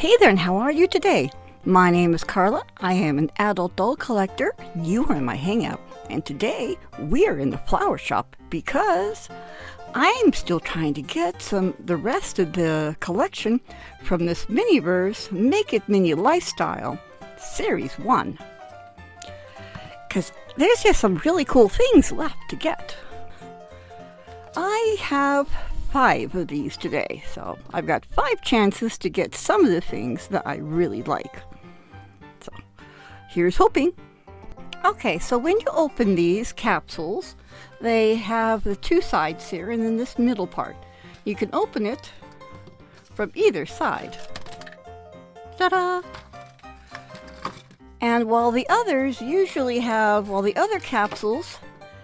Hey there, and how are you today? My name is Carla. I am an adult doll collector. You are in my hangout. And today we are in the flower shop because I'm still trying to get the rest of the collection from this Miniverse Make It Mini Lifestyle Series 1. Because there's just some really cool things left to get. I have 5 of these today, so I've got 5 chances to get some of the things that I really like. So here's hoping. Okay, so when you open these capsules, they have the 2 sides here and then this middle part. You can open it from either side. Ta-da! And while the other capsules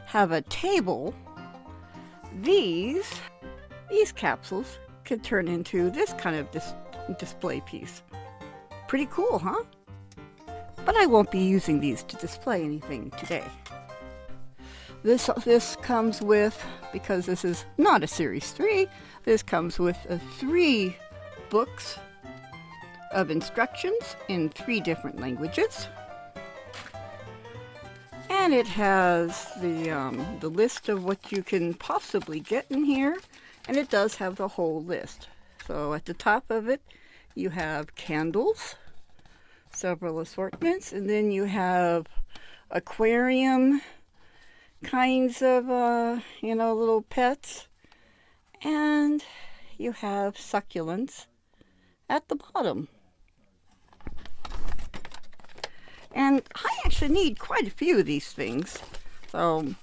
have a table, these capsules can turn into this kind of display piece. Pretty cool, huh? But I won't be using these to display anything today. This comes with, because this is not a Series 3, this comes with 3 books of instructions in 3 different languages. And it has the list of what you can possibly get in here. And it does have the whole list. So at the top of it, you have candles, several assortments, and then you have aquarium kinds of, little pets. And you have succulents at the bottom. And I actually need quite a few of these things. So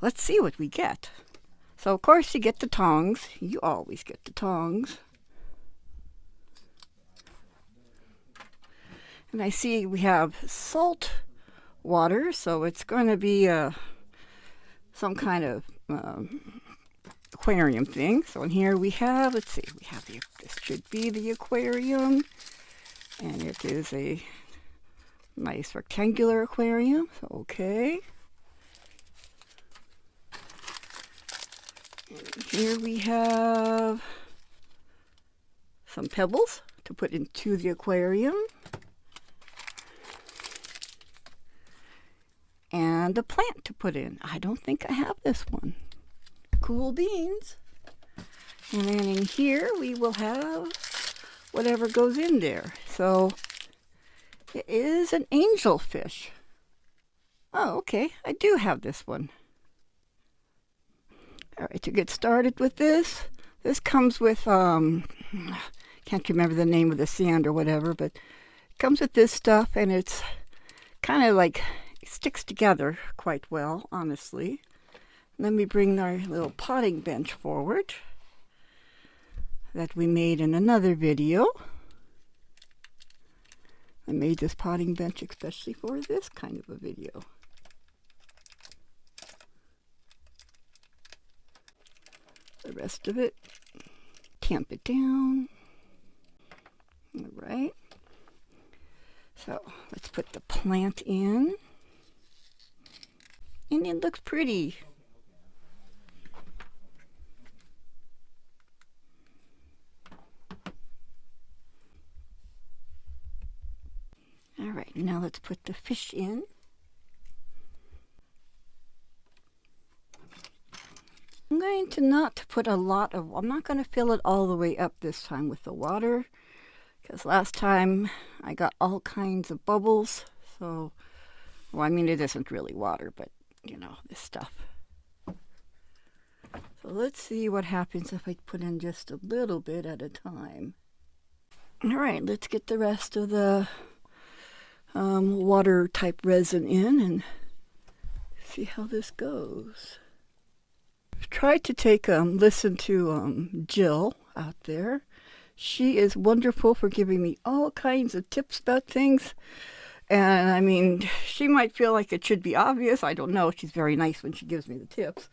let's see what we get. So of course you get the tongs. You always get the tongs. And I see we have salt water, so it's going to be some kind of aquarium thing. So in here we have, this should be the aquarium. And it is a nice rectangular aquarium. So, okay. And here we have some pebbles to put into the aquarium. And a plant to put in. I don't think I have this one. Cool beans. And then in here we will have whatever goes in there. So it is an angelfish. Oh, okay. I do have this one. All right, to get started with this comes with, can't remember the name of the sand or whatever, but it comes with this stuff, and it's kind of like, it sticks together quite well, honestly. Let me bring our little potting bench forward that we made in another video. I made this potting bench especially for this kind of a video. The rest of it, tamp it down. All right. So let's put the plant in. And it looks pretty. All right, now let's put the fish in. I'm going to not put I'm not going to fill it all the way up this time with the water, because last time I got all kinds of bubbles. So, well, I mean, it isn't really water, but, this stuff. So let's see what happens if I put in just a little bit at a time. All right, let's get the rest of the water type resin in and see how this goes. I've tried to listen to Jill out there. She is wonderful for giving me all kinds of tips about things. And I mean, she might feel like it should be obvious. I don't know. She's very nice when she gives me the tips.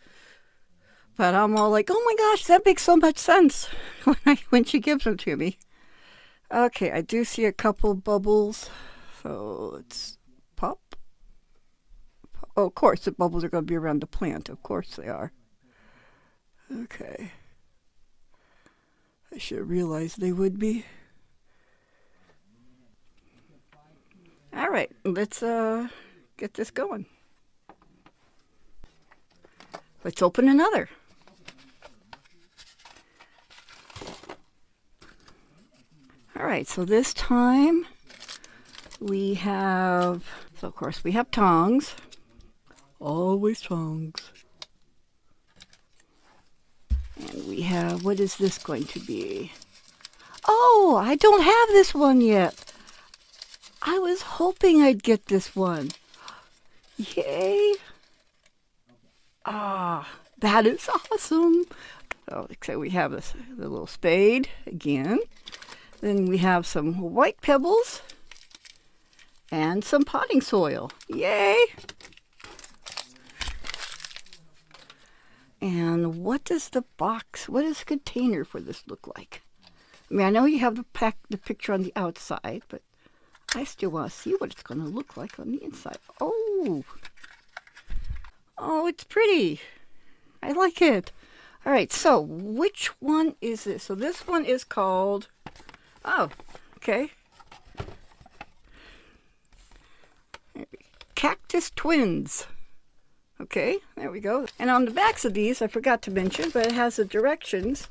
But I'm all like, oh my gosh, that makes so much sense when she gives them to me. Okay, I do see a couple bubbles. So let's pop. Oh, of course, the bubbles are going to be around the plant. Of course they are. Okay. I should have realized they would be. All right, let's get this going. Let's open another. All right, so this time we have, so of course we have tongs. Always tongs. And we have, what is this going to be? Oh, I don't have this one yet. I was hoping I'd get this one. Yay. Ah, that is awesome. So we have the little spade again. Then we have some white pebbles and some potting soil. Yay. And what does the box, what does the container for this look like? I mean, I know you have the picture on the outside, but I still want to see what it's going to look like on the inside. Oh, it's pretty. I like it. All right, so which one is this? So this one is called, oh, okay. Cactus Twins. Okay, there we go. And on the backs of these, I forgot to mention, but it has the directions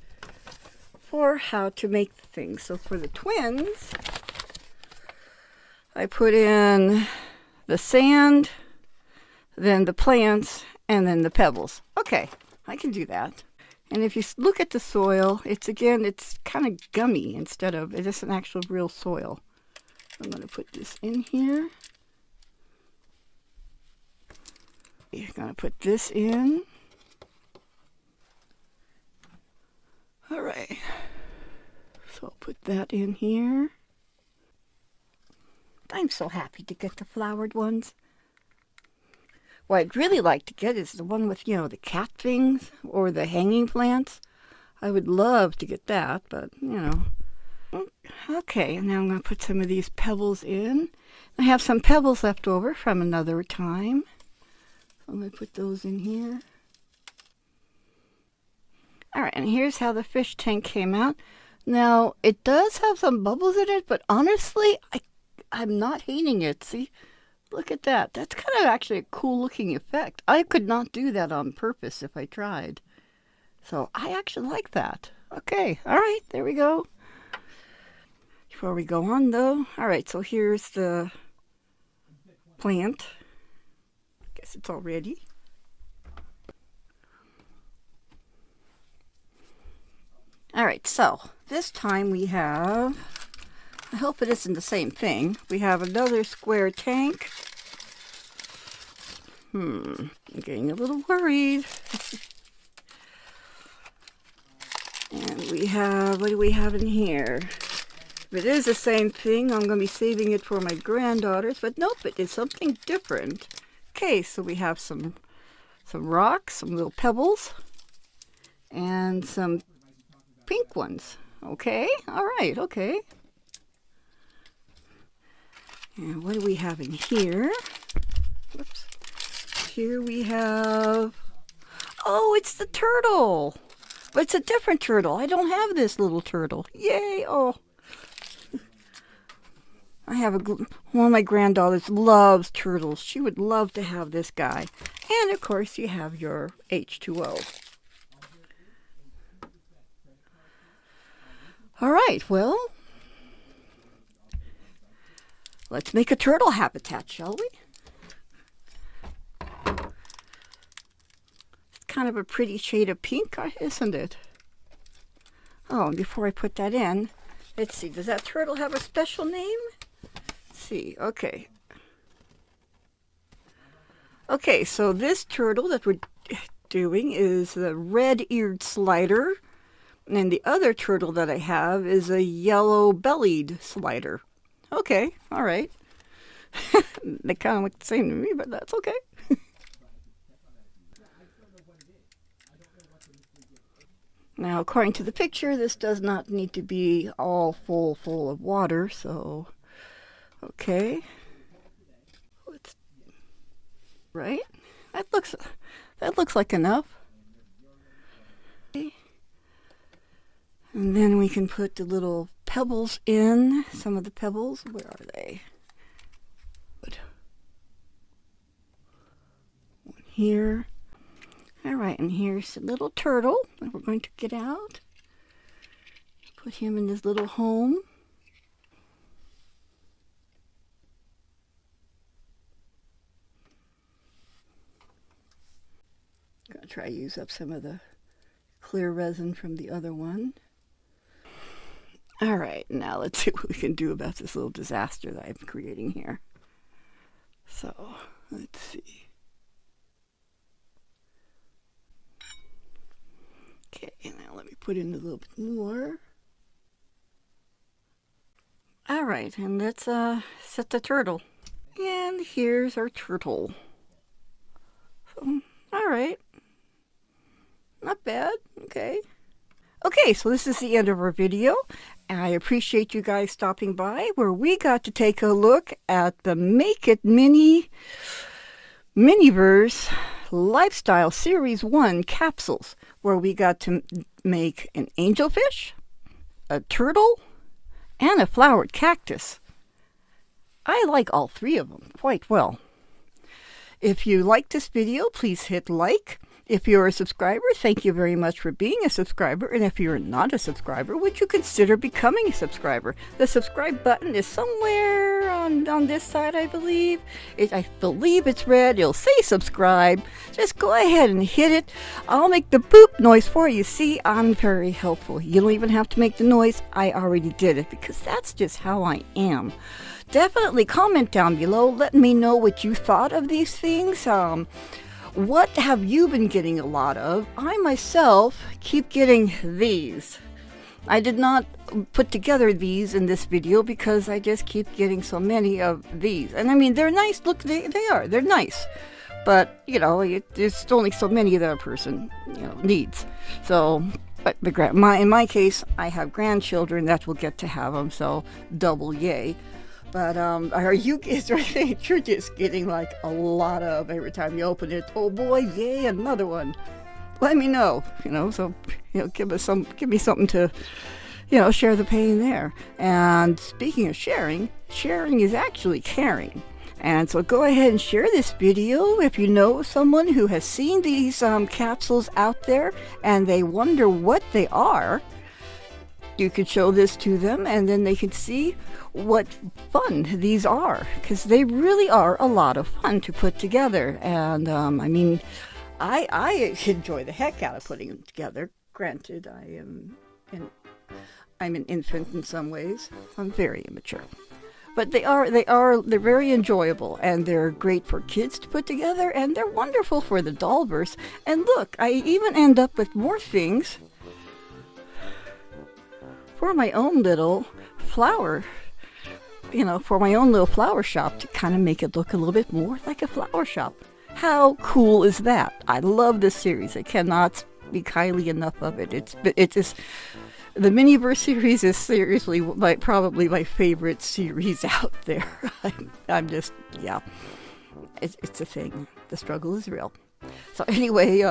for how to make the things. So for the twins, I put in the sand, then the plants, and then the pebbles. Okay, I can do that. And if you look at the soil, it's kind of gummy instead of, it is an actual real soil. I'm going to put this in here. You're going to put this in. All right. So I'll put that in here. I'm so happy to get the flowered ones. What I'd really like to get is the one with, the cat things or the hanging plants. I would love to get that, but, Okay, and now I'm going to put some of these pebbles in. I have some pebbles left over from another time. I'm going to put those in here. All right, and here's how the fish tank came out. Now, it does have some bubbles in it, but honestly, I'm not hating it. See, look at that. That's kind of actually a cool looking effect. I could not do that on purpose if I tried. So I actually like that. Okay, all right, there we go. Before we go on though, all right, so here's the plant. Guess it's all ready. All right, so this time we have, I hope it isn't the same thing. We have another square tank. I'm getting a little worried. And we have, what do we have in here? If it is the same thing, I'm going to be saving it for my granddaughters, but nope, it is something different. Okay, so we have some rocks, some little pebbles, and some pink ones. Okay, all right, okay. And what do we have in here? Whoops. Here we have, oh, it's the turtle. But it's a different turtle. I don't have this little turtle. Yay, oh. I have one of my granddaughters loves turtles. She would love to have this guy. And of course you have your H2O. All right, well, let's make a turtle habitat, shall we? It's kind of a pretty shade of pink, isn't it? Oh, and before I put that in, let's see, does that turtle have a special name? See, okay. Okay, so this turtle that we're doing is the red-eared slider, and the other turtle that I have is a yellow-bellied slider. Okay, all right. They kind of look the same to me, but that's okay. Now, according to the picture, this does not need to be all full of water, so okay. Right? That looks like enough. Okay. And then we can put the little pebbles in. Some of the pebbles, where are they? here. All right, and here's a little turtle that we're going to get out. Put him in his little home. Gonna try to use up some of the clear resin from the other one. All right, now let's see what we can do about this little disaster that I'm creating here. So, let's see. Okay, now let me put in a little bit more. All right, and let's set the turtle. And here's our turtle. So, all right. Not bad. Okay. Okay, so this is the end of our video. I appreciate you guys stopping by where we got to take a look at the Make It Miniverse Lifestyle Series 1 capsules, where we got to make an angelfish, a turtle, and a flowered cactus. I like all three of them quite well. If you like this video, please hit like. If you're a subscriber, thank you very much for being a subscriber. And if you're not a subscriber, would you consider becoming a subscriber? The subscribe button is somewhere on this side, I believe. I believe it's red. It'll say subscribe. Just go ahead and hit it. I'll make the boop noise for you. See, I'm very helpful. You don't even have to make the noise. I already did it because that's just how I am. Definitely comment down below. Let me know what you thought of these things. What have you been getting a lot of? I myself keep getting these. I did not put together these in this video because I just keep getting so many of these. And I mean, they're nice. Look, they are. They're nice. But, you know, there's only so many that a person, needs. So, but in my case, I have grandchildren that will get to have them. So, double yay. But are you guys right? You're just getting like a lot of every time you open it. Oh boy, yay, another one. Let me know, so give me something to, share the pain there. And speaking of sharing is actually caring. And so go ahead and share this video if you know someone who has seen these capsules out there and they wonder what they are. You could show this to them and then they could see what fun these are, because they really are a lot of fun to put together. And I mean, I enjoy the heck out of putting them together. Granted, I'm an infant in some ways. I'm very immature. But they're very enjoyable, and they're great for kids to put together, and they're wonderful for the Dollverse. And look, I even end up with more things for my own little flower, for my own little flower shop to kind of make it look a little bit more like a flower shop. How cool is that? I love this series. I cannot speak highly enough of it. It's just, the Miniverse series is seriously probably my favorite series out there. I'm just, yeah, it's a thing. The struggle is real. So anyway,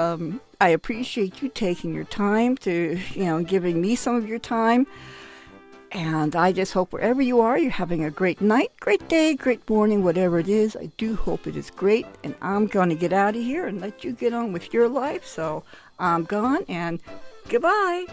I appreciate you taking your time to, giving me some of your time. And I just hope wherever you are, you're having a great night, great day, great morning, whatever it is. I do hope it is great. And I'm going to get out of here and let you get on with your life. So I'm gone and goodbye.